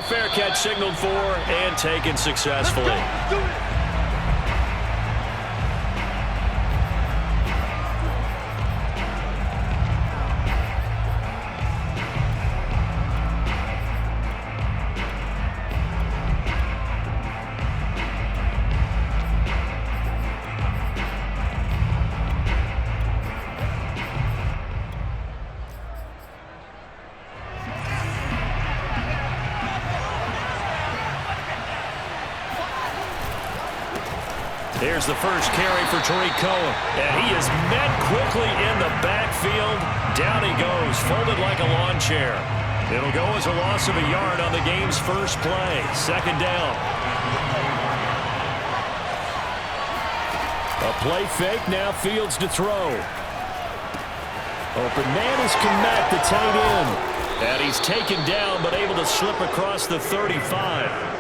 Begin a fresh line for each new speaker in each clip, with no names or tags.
fair catch signaled for and taken successfully. Here's the first carry for Tariq Cohen. And he is met quickly in the backfield. Down he goes, folded like a lawn chair. It'll go as a loss of a yard on the game's first play. Second down. A play fake, now Fields to throw. Open man is Kmet, the tight end. And he's taken down, but able to slip across the 35.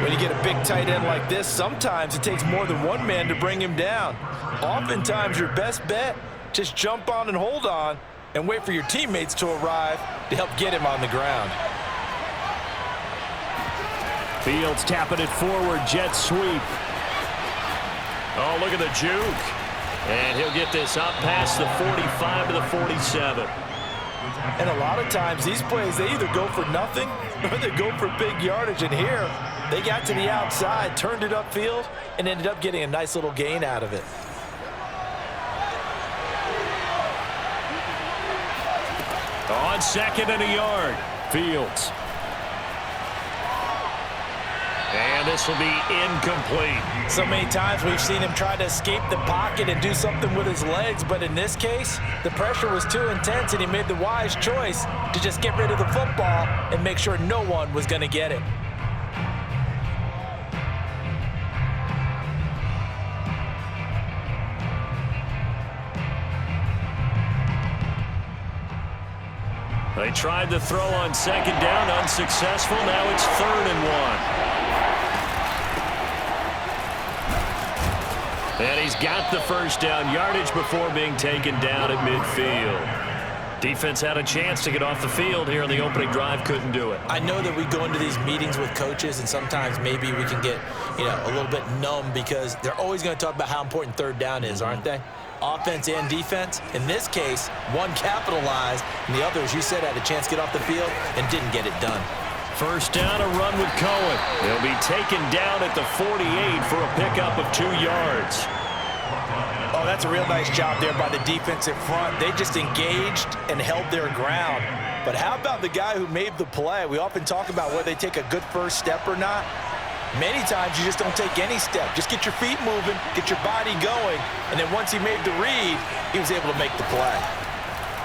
When you get a big tight end like this, sometimes it takes more than one man to bring him down. Oftentimes, your best bet, just jump on and hold on and wait for your teammates to arrive to help get him on the ground.
Fields tapping it forward, jet sweep. Oh, look at the juke. And he'll get this up past the 45 to the 47.
And a lot of times, these plays, they either go for nothing or they go for big yardage. And here, they got to the outside, turned it upfield, and ended up getting a nice little gain out of it.
On second and a yard, Fields. And this will be incomplete.
So many times we've seen him try to escape the pocket and do something with his legs, but in this case, the pressure was too intense and he made the wise choice to just get rid of the football and make sure no one was going to get it.
They tried to throw on second down, unsuccessful. Now it's 3rd and 1. And he's got the first down yardage before being taken down at midfield. Defense had a chance to get off the field here in the opening drive, couldn't do it.
I know that we go into these meetings with coaches and sometimes maybe we can get, a little bit numb because they're always going to talk about how important third down is, aren't they? Offense and defense. In this case, one capitalized and the other, as you said, had a chance to get off the field and didn't get it done.
First down, a run with Cohen. He'll be taken down at the 48 for a pickup of 2 yards.
Oh, that's a real nice job there by the defensive front. They just engaged and held their ground. But how about the guy who made the play? We often talk about whether they take a good first step or not. Many times you just don't take any step. Just get your feet moving, get your body going, and then once he made the read, he was able to make the play.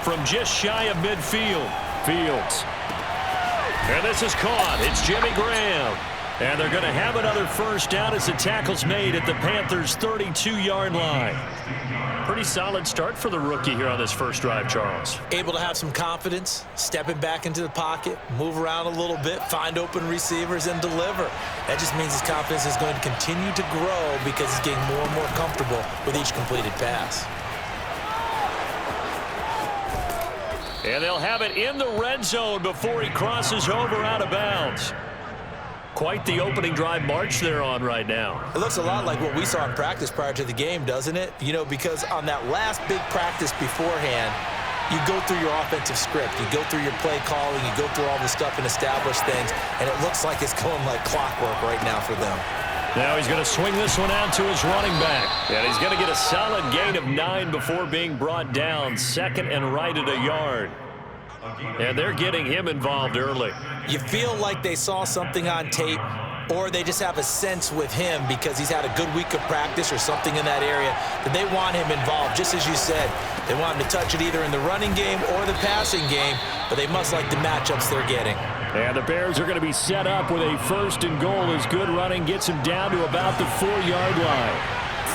From just shy of midfield, Fields. And this is caught. It's Jimmy Graham. And they're going to have another first down as the tackle's made at the Panthers' 32-yard line. Pretty solid start for the rookie here on this first drive, Charles.
Able to have some confidence, stepping back into the pocket, move around a little bit, find open receivers, and deliver. That just means his confidence is going to continue to grow because he's getting more and more comfortable with each completed pass.
And they'll have it in the red zone before he crosses over out of bounds. Quite the opening drive march they're on right now.
It looks a lot like what we saw in practice prior to the game, doesn't it? Because on that last big practice beforehand, you go through your offensive script. You go through your play calling. You go through all the stuff and establish things. And it looks like it's going like clockwork right now for them.
Now he's going to swing this one out to his running back. And he's going to get a solid gain of 9 before being brought down. Second and right at a yard. And they're getting him involved early.
You feel like they saw something on tape, or they just have a sense with him because he's had a good week of practice or something in that area that they want him involved. Just as you said, they want him to touch it either in the running game or the passing game, but they must like the matchups they're getting.
And the Bears are going to be set up with a first and goal as good running gets him down to about the 4-yard line.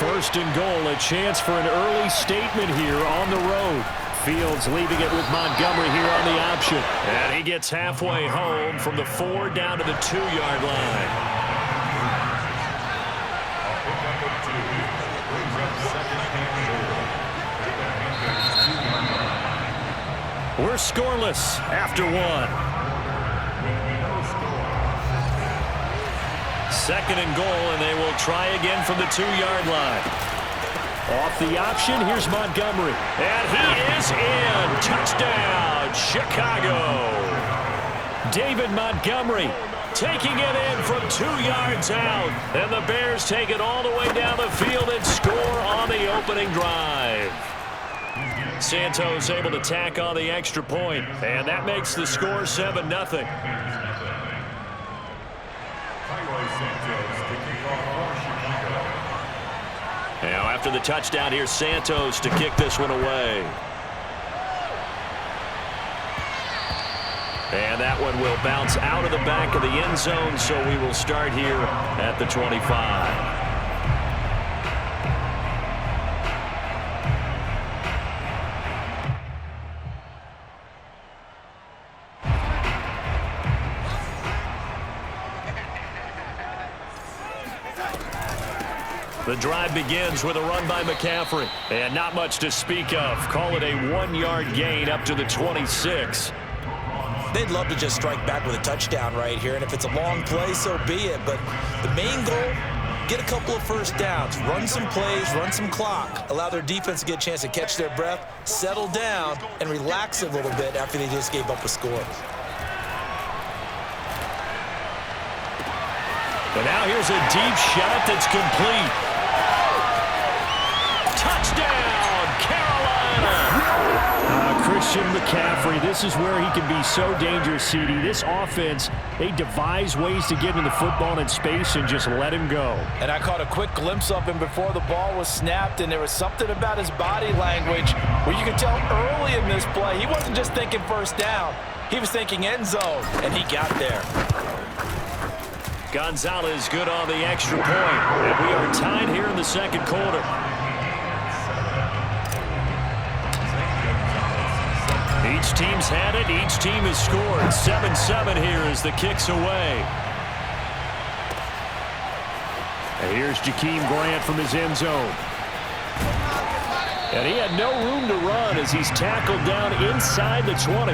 First and goal, a chance for an early statement here on the road. Fields leaving it with Montgomery here on the option. And he gets halfway home from the 4 down to the 2-yard line. We're scoreless after 1. 2nd and goal, and they will try again from the 2-yard line. Off the option, here's Montgomery. And he is in. Touchdown, Chicago. David Montgomery taking it in from 2 yards out. And the Bears take it all the way down the field and score on the opening drive. Santos able to tack on the extra point, and that makes the score 7-0. Now after the touchdown, here's Santos to kick this one away. And that one will bounce out of the back of the end zone, so we will start here at the 25. The drive begins with a run by McCaffrey. And not much to speak of. Call it a 1-yard gain up to the 26.
They'd love to just strike back with a touchdown right here. And if it's a long play, so be it. But the main goal, get a couple of first downs. Run some plays, run some clock. Allow their defense to get a chance to catch their breath, settle down, and relax a little bit after they just gave up a score.
And now here's a deep shot that's complete. Touchdown, Carolina! Christian McCaffrey, this is where he can be so dangerous, CD. This offense, they devise ways to get in the football in space and just let him go.
And I caught a quick glimpse of him before the ball was snapped, and there was something about his body language where you could tell early in this play, he wasn't just thinking first down. He was thinking end zone, and he got there.
Gonzalez good on the extra point, and we are tied here in the second quarter. Each team's had it. Each team has scored. 7-7 here as the kick's away. And here's Jakeem Grant from his end zone. And he had no room to run as he's tackled down inside the 20.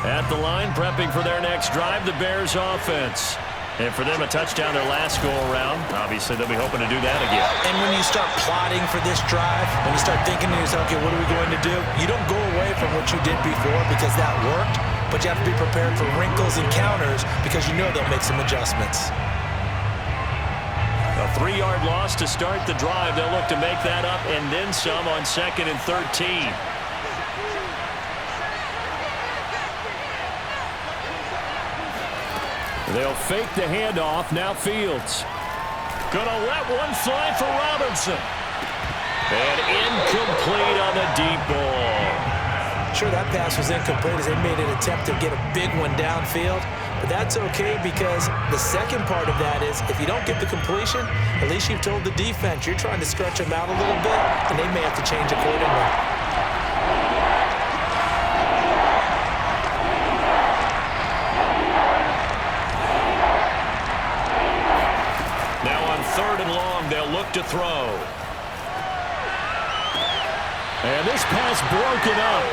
At the line, prepping for their next drive, the Bears offense. And for them, a touchdown their last go-around. Obviously, they'll be hoping to do that again.
And when you start plotting for this drive, when you start thinking to yourself, okay, what are we going to do? You don't go away from what you did before because that worked, but you have to be prepared for wrinkles and counters because you know they'll make some adjustments.
A 3-yard loss to start the drive. They'll look to make that up and then some on 2nd and 13. They'll fake the handoff. Now Fields. Gonna let one fly for Robinson. And incomplete on the deep ball.
Sure, that pass was incomplete as they made an attempt to get a big one downfield. But that's okay because the second part of that is if you don't get the completion, at least you've told the defense you're trying to stretch them out a little bit, and they may have to change accordingly. To throw. And this pass broken up.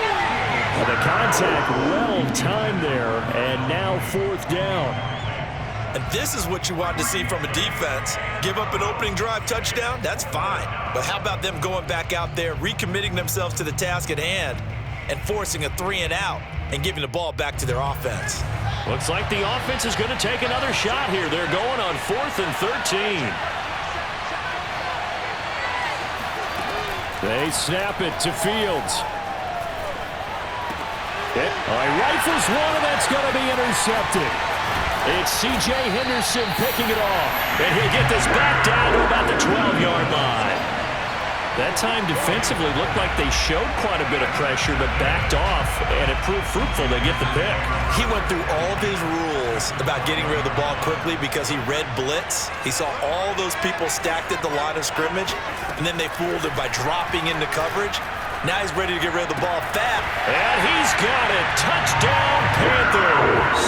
And the contact well timed there, and now 4th down. And this is what you want to see from a defense. Give up an opening drive touchdown, that's fine. But how about them going back out there, recommitting themselves to the task at hand, and forcing a 3-and-out and giving the ball back to their offense.
Looks like the offense is going to take another shot here. They're going on 4th and 13. They snap it to Fields. Rifles one, and that's going to be intercepted. It's C.J. Henderson picking it off. And he'll get this back down to about the 12-yard line. That time defensively looked like they showed quite a bit of pressure, but backed off, and it proved fruitful. They get the pick.
He went through all of his rules about getting rid of the ball quickly because he read blitz. He saw all those people stacked at the line of scrimmage, and then they fooled him by dropping into coverage. Now he's ready to get rid of the ball fast.
And he's got it. Touchdown, Panthers.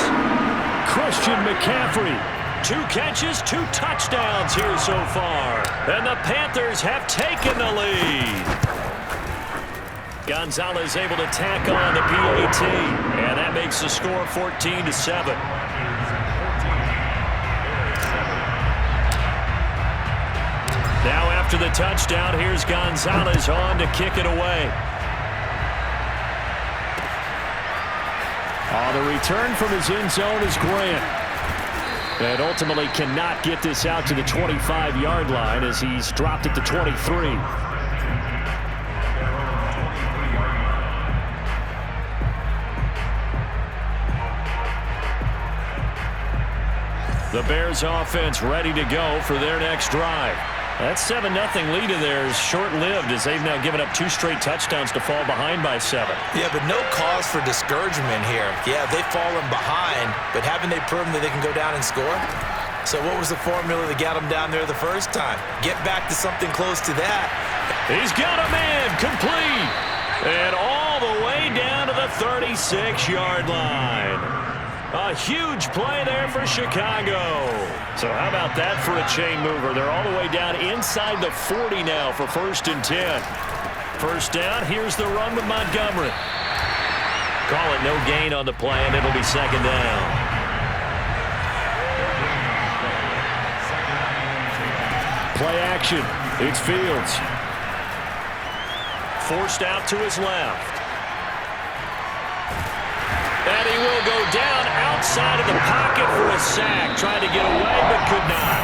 Christian McCaffrey. 2 catches, 2 touchdowns here so far. And the Panthers have taken the lead. Gonzalez able to tack on the PAT, and that makes the score 14-7. Now after the touchdown, here's Gonzalez on to kick it away. The return from his end zone is Grant. And ultimately cannot get this out to the 25-yard line as he's dropped at the 23. The Bears offense ready to go for their next drive. That 7-0 lead of theirs short-lived as they've now given up 2 straight touchdowns to fall behind by 7.
Yeah, but no cause for discouragement here. Yeah, they've fallen behind, but haven't they proven that they can go down and score? So what was the formula that got them down there the first time? Get back to something close to that.
He's got a man complete. And all the way down to the 36-yard line. A huge play there for Chicago. So how about that for a chain mover? They're all the way down inside the 40 now for 1st and 10. First down, here's the run with Montgomery. Call it no gain on the play, and it'll be 2nd down. Play action. It's Fields. Forced out to his left. And he will go down outside of the pocket for a sack. Tried to get away, but could not.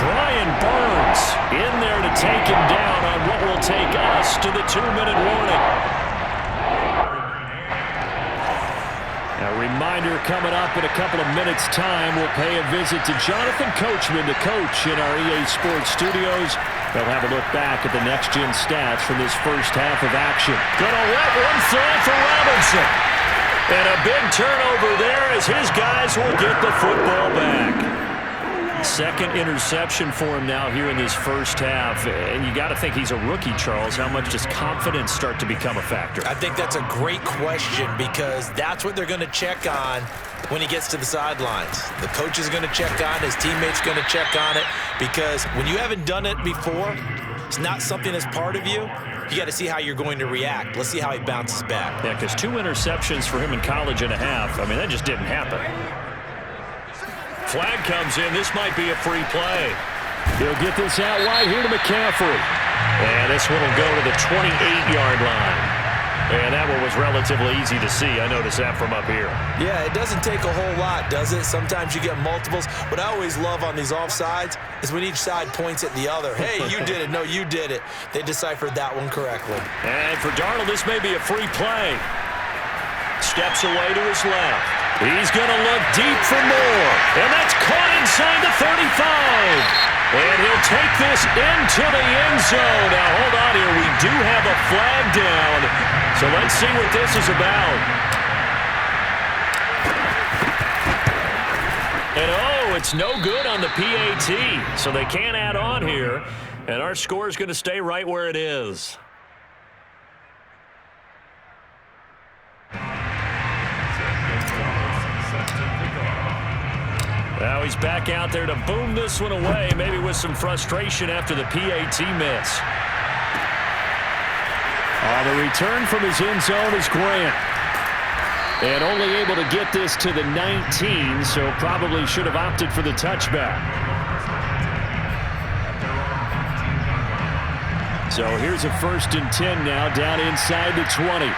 Brian Burns in there to take him down on what will take us to the 2-minute warning. A reminder coming up in a couple of minutes' time. We'll pay a visit to Jonathan Coachman, the coach in our EA Sports studios. They'll have a look back at the next-gen stats from this first half of action. Gonna let one fly for Robinson. And a big turnover there as his guys will get the football back. Second interception for him now here in this first half. And you got to think he's a rookie, Charles. How much does confidence start to become a factor?
I think that's a great question because that's what they're going to check on when he gets to the sidelines. The coach is going to check on it. His teammates going to check on it because when you haven't done it before, it's not something that's part of you. You got to see how you're going to react. Let's see how he bounces back.
Yeah, because 2 interceptions for him in college and a half. I mean, that just didn't happen. Flag comes in. This might be a free play. He'll get this out wide here to McCaffrey. And this one will go to the 28-yard line. And that one was relatively easy to see. I noticed that from up here.
Yeah, it doesn't take a whole lot, does it? Sometimes you get multiples. What I always love on these offsides is when each side points at the other. Hey, you did it. No, you did it. They deciphered that one correctly.
And for Darnold, this may be a free play. Steps away to his left. He's going to look deep for more. And that's caught inside the 35. And he'll take this into the end zone. Now, hold on here. We do have a flag down. So let's see what this is about. And, oh, it's no good on the PAT. So they can't add on here. And our score is going to stay right where it is. Now he's back out there to boom this one away, maybe with some frustration after the PAT miss. The return from his end zone is Grant. And only able to get this to the 19, so probably should have opted for the touchback. So here's a 1st and 10 now, down inside the 20.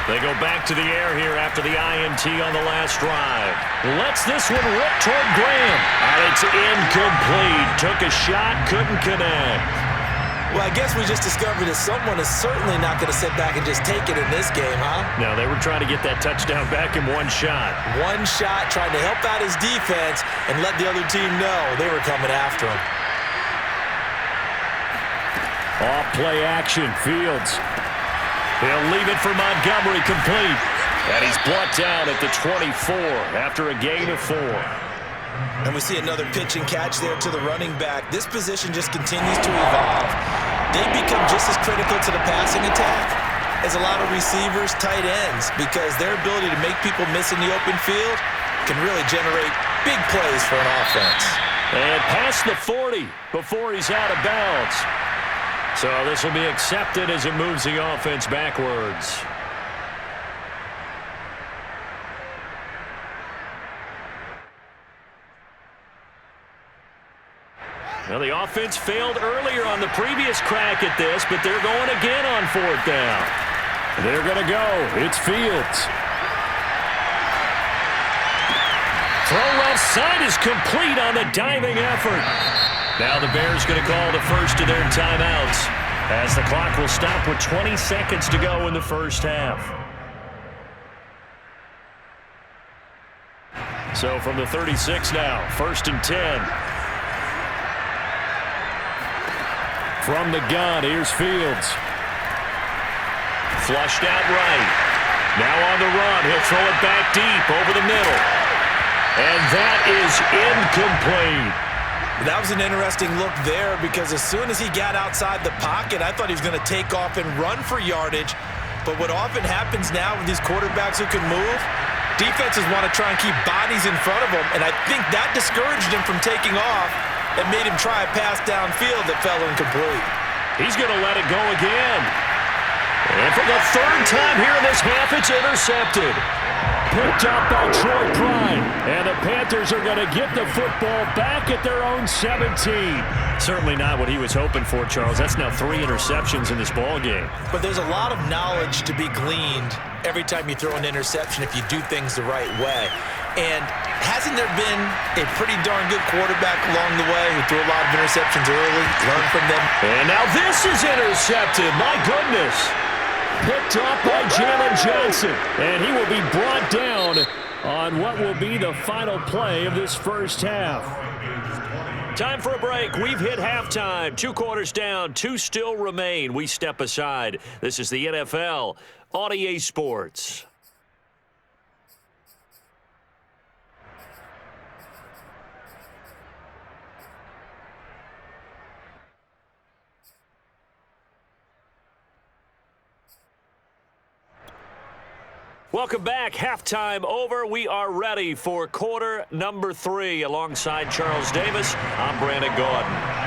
They go back to the air here after the INT on the last drive. Lets this one rip toward Graham. And it's incomplete. Took a shot, couldn't connect.
Well, I guess we just discovered that someone is certainly not going to sit back and just take it in this game, huh?
No, they were trying to get that touchdown back in one shot.
One shot, trying to help out his defense and let the other team know they were coming after him.
Off play action, Fields. He'll leave it for Montgomery complete. And he's blocked out at the 24 after a gain of 4.
And we see another pitch and catch there to the running back. This position just continues to evolve. They become just as critical to the passing attack as a lot of receivers, tight ends, because their ability to make people miss in the open field can really generate big plays for an offense.
And past the 40 before he's out of bounds. So this will be accepted as it moves the offense backwards. Well, the offense failed earlier on the previous crack at this, but they're going again on fourth down. They're going to go. It's Fields. Throw left side is complete on the diving effort. Now the Bears going to call the first of their timeouts as the clock will stop with 20 seconds to go in the first half. So from the 36 now, 1st and 10. From the gun, here's Fields. Flushed out right. Now on the run, he'll throw it back deep over the middle. And that is incomplete.
That was an interesting look there because as soon as he got outside the pocket, I thought he was going to take off and run for yardage. But what often happens now with these quarterbacks who can move, defenses want to try and keep bodies in front of them, and I think that discouraged him from taking off and made him try a pass downfield that fell incomplete.
He's going to let it go again. And for the third time here in this half, it's intercepted. Picked up by Troy Prime. And the Panthers are going to get the football back at their own 17. Certainly not what he was hoping for, Charles. That's now 3 interceptions in this ball game.
But there's a lot of knowledge to be gleaned every time you throw an interception if you do things the right way. And hasn't there been a pretty darn good quarterback along the way who threw a lot of interceptions early, learned from them?
And now this is intercepted. My goodness. Picked up by Jalen Johnson. And he will be brought down on what will be the final play of this first half. Time for a break. We've hit halftime. 2 quarters down. 2 still remain. We step aside. This is the NFL on EA Sports. Welcome back. Halftime over. We are ready for quarter number 3. Alongside Charles Davis, I'm Brandon Gaudin.